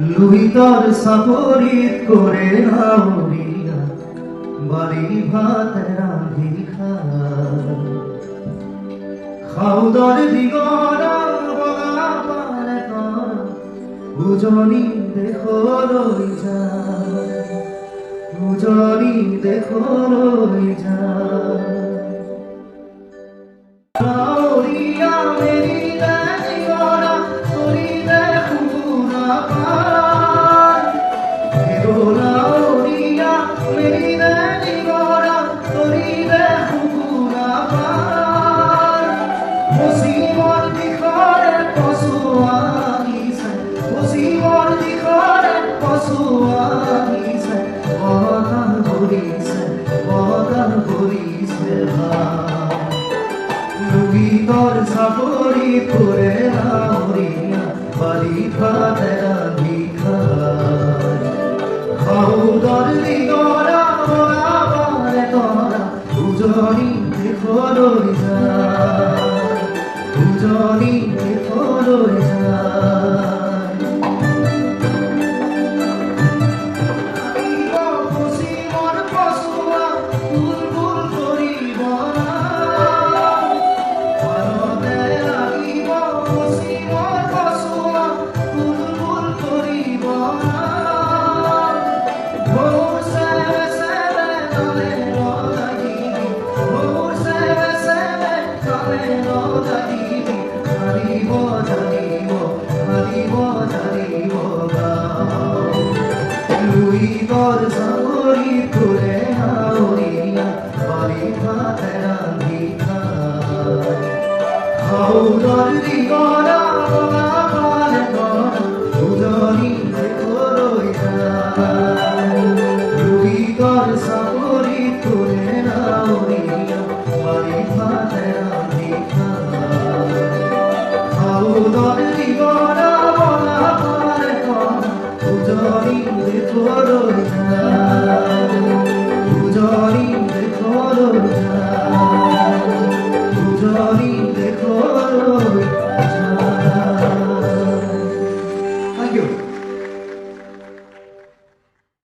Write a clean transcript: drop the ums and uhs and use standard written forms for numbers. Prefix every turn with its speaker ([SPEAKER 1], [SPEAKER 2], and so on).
[SPEAKER 1] লুইতর সাপরিত করে নাউরিয়া বাড়ি ভাত রাঁধি খাউদর দিগরা বলা পারে কর উজনি দেখো রই যা উজনি দেখো রই যা নাউরিয়া মেরি দিগরা তোরি দেখো না পার হেরো নাউরিয়া মেরি দিগরা তোরি দেখো না পার মুসিবত দিখরে পশুয়ানিছে মুসিবত দিখরে পশুয়ানিছে বদন ভরিছে লুগিতর সাপরি করে নাউরিয়া বাড়ি ভাত রাঁধি খাউদর দিগরা বলা পারে তোরা উজনি দেখো রই যা উজনি দেখো রই যা লুইতর সাপরি করে নাউরিয়া বাড়ি ভাত রাঁধি খাউদর দিগরা